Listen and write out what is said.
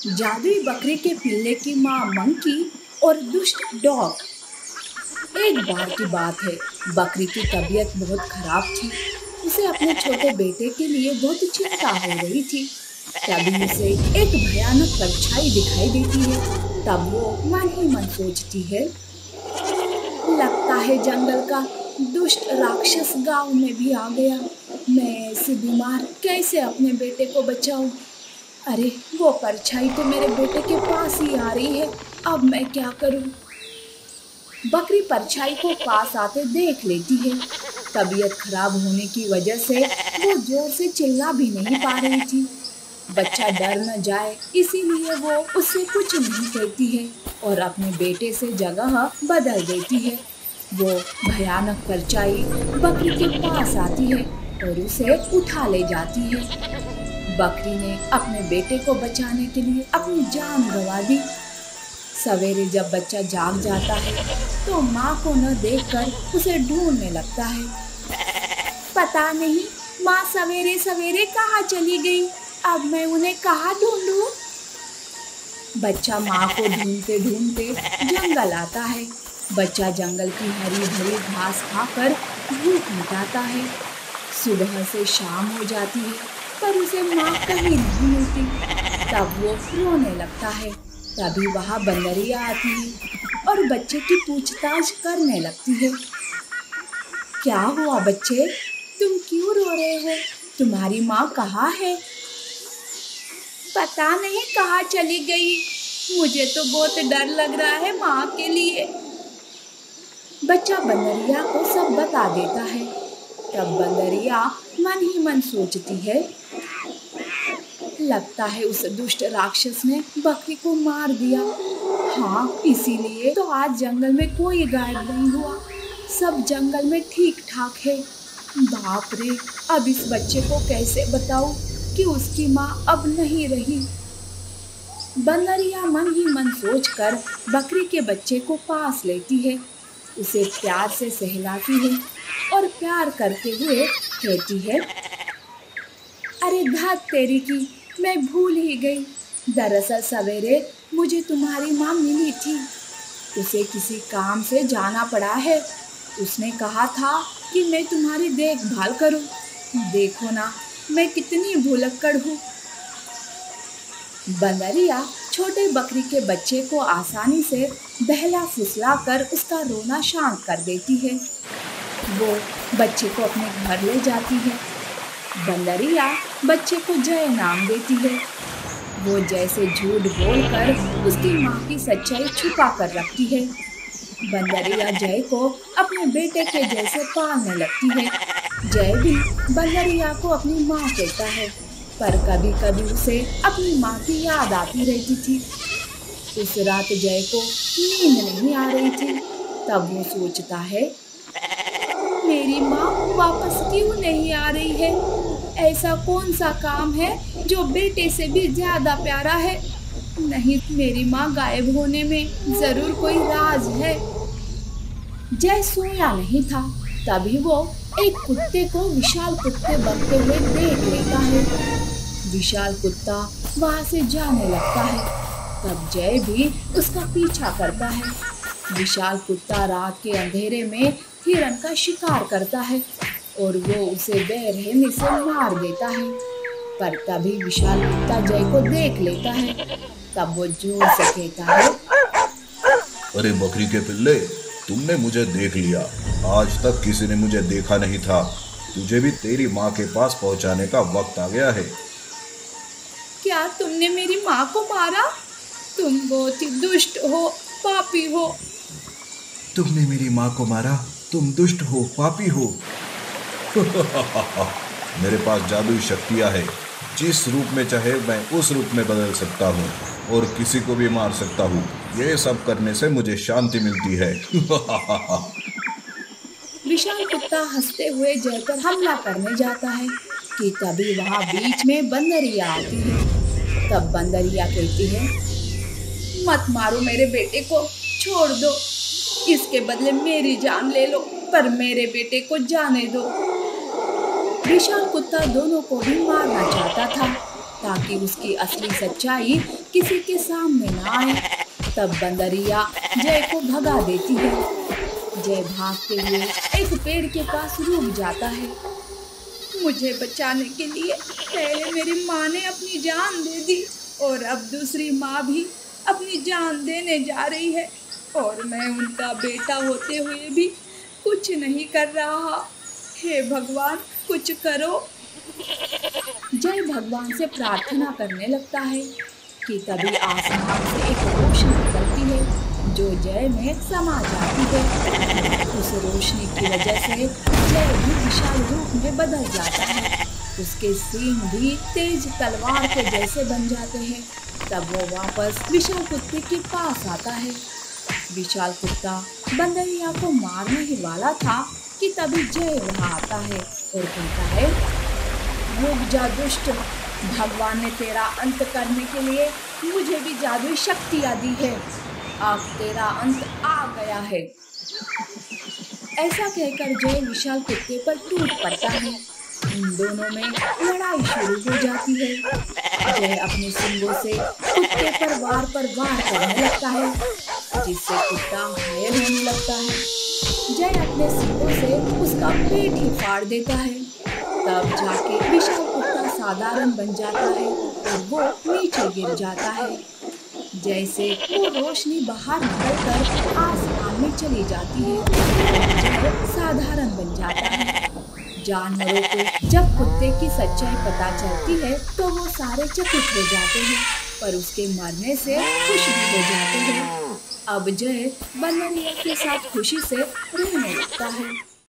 जादुई बकरी के पिल्ले की माँ मंकी और दुष्ट डॉग। एक बार की बात है, बकरी की तबीयत बहुत खराब थी। उसे अपने छोटे बेटे के लिए बहुत चिंता हो रही थी। तभी उसे एक भयानक परछाई दिखाई देती है। तब वो मन ही मन सोचती है, लगता है जंगल का दुष्ट राक्षस गांव में भी आ गया। मैं ऐसी बीमार कैसे अपने बेटे को बचाऊं? अरे वो परछाई तो मेरे बेटे के पास ही आ रही है। अब मैं क्या करूं? बकरी परछाई को पास आते देख लेती है। तबीयत खराब होने की वजह से वो जोर से चिल्ला भी नहीं पा रही थी। बच्चा डर न जाए इसीलिए वो उससे कुछ नहीं कहती है और अपने बेटे से जगह बदल देती है। वो भयानक परछाई बकरी के पास आती है और उसे उठा ले जाती है। बकरी ने अपने बेटे को बचाने के लिए अपनी जान गंवा दी। सवेरे जब बच्चा जाग जाता है तो माँ को न देखकर उसे ढूंढने लगता है। पता नहीं माँ सवेरे सवेरे कहाँ चली गई, अब मैं उन्हें कहाँ ढूंढूं? बच्चा माँ को ढूंढते ढूंढते जंगल आता है। बच्चा जंगल की हरी भरी घास खाकर भूख मिटाता है। सुबह से शाम हो जाती है पर उसे माँ कहीं नहीं मिलती। तब वो रोने लगता है। तभी वहाँ बंदरिया आती है और बच्चे की पूछताछ करने लगती है। क्या हुआ बच्चे, तुम क्यों रो रहे हो? तुम्हारी माँ कहाँ है? पता नहीं कहाँ चली गई, मुझे तो बहुत डर लग रहा है माँ के लिए। बच्चा बंदरिया को सब बता देता है। तब बंदरिया मन ही मन सोचती है, लगता है उस दुष्ट राक्षस ने बकरी को मार दिया। हाँ, इसीलिए तो आज जंगल में कोई गायब नहीं हुआ, सब जंगल में ठीक ठाक है। बाप रे, अब इस बच्चे को कैसे बताऊं कि उसकी माँ अब नहीं रही। बंदरिया मन ही मन सोचकर बकरी के बच्चे को पास लेती है, उसे प्यार से सहलाती है और प्यार करते हुए कहती है, अरे धत तेरी की, मैं भूल ही गई। दरअसल सवेरे मुझे तुम्हारी माँ मिली थी, उसे किसी काम से जाना पड़ा है। उसने कहा था कि मैं तुम्हारी देखभाल करूं। देखो ना, मैं कितनी भुलक्कड़ हूँ। बंदरिया छोटे बकरी के बच्चे को आसानी से बहला फुसला कर उसका रोना शांत कर देती है। वो बच्चे को अपने घर ले जाती है। बंदरिया बच्चे को जय नाम देती है। वो जय से झूठ बोलकर उसकी माँ की सच्चाई छुपा कर रखती है। बंदरिया जय को अपने बेटे के जैसे पालने लगती है। जय भी बंदरिया को अपनी माँ कहता है, पर कभी कभी उसे अपनी माँ की याद आती रहती थी। उस रात जय को नींद नहीं आ रही थी। तब वो सोचता है, मेरी माँ वापस क्यों नहीं आ रही है? ऐसा कौन सा काम है जो बेटे से भी ज्यादा प्यारा है? नहीं, मेरी माँ गायब होने में जरूर कोई राज है। जय सोया नहीं था, तभी वो एक कुत्ते को विशाल कुत्ते बनते हुए देख लेता है। विशाल कुत्ता वहां से जाने लगता है। तब जय भी उसका पीछा करता है। विशाल कुत्ता रात के अंधेरे में हिरण का शिकार करता है और वो उसे बेरहमी से मार देता है। पर तभी विशाल कुत्ता जय को देख लेता है। तब वो जोर से कहता है, अरे बकरी के पिल्ले, तुमने मुझे देख लिया। आज तक किसी ने मुझे देखा नहीं था। तुझे भी तेरी माँ के पास पहुँचाने का वक्त आ गया है। क्या तुमने मेरी माँ को मारा? तुम बहुत ही दुष्ट हो, पापी हो। तुमने मेरी माँ को मारा, तुम दुष्ट हो, पापी हो। मेरे पास जादुई शक्तियाँ है। जिस रूप में चाहे मैं उस रूप में बदल सकता हूँ और किसी को भी मार सकता हूँ। ये सब करने से मुझे शांति मिलती है। विशाल कुत्ता हंसते हुए जय पर हमला करने जाता है कि तभी वहाँ बीच में बंदरिया आती है। तब बंदरिया कहती है, मत मारो मेरे बेटे को, छोड़ दो। इसके बदले मेरी जान ले लो, पर मेरे बेटे को जाने दो। विशाल कुत्ता दोनों को भी मारना चाहता था ताकि ताकि उसकी असली सच्चाई किसी के सामने न आए। तब बंदरिया जय को भगा देती है। जय भागते हुए एक पेड़ के पास रुक जाता है। मुझे बचाने के लिए पहले मेरी माँ ने अपनी जान दे दी और अब दूसरी माँ भी अपनी जान देने जा रही है, और मैं उनका बेटा होते हुए भी कुछ नहीं कर रहा। हे भगवान, कुछ करो। जय भगवान से प्रार्थना करने लगता है कि तभी आसमान से एक रोशनी निकलती है जो जय में समा जाती है। उस रोशनी की वजह से जय भी विशाल रूप में बदल जाता है। उसके सींग भी तेज तलवार के जैसे बन जाते हैं। तब वो वापस विशाल कुत्ते के पास आता है। विशाल कुत्ता बंदरिया को मारने ही वाला था कि तभी जय वहाँ आता है और कहता है, रुक जा दुष्ट, भगवान ने तेरा अंत करने के लिए मुझे भी जादुई शक्तियाँ दी है। अब तेरा अंत आ गया है। ऐसा कहकर जय विशाल कुत्ते पर टूट पड़ता है। इन दोनों में लड़ाई शुरू हो जाती है। जय अपने सींगों से कुत्ते पर वार करने लगता है, जिससे कुत्ता घायल होने लगता है। जय अपने सींगों से उसका पेट ही फाड़ देता है। तब जाके विशाल कुत्ता साधारण बन जाता है और वो नीचे गिर जाता है। जैसे वो रोशनी बाहर निकलकर आसमान में चली जाती है और जय साधारण बन जाता है। जानवरों को जब कुत्ते की सच्चाई पता चलती है तो वो सारे चकित हो जाते हैं, पर उसके मरने से खुश भी हो जाते हैं। अब जय बंदरिया के साथ खुशी से रहने लगता है।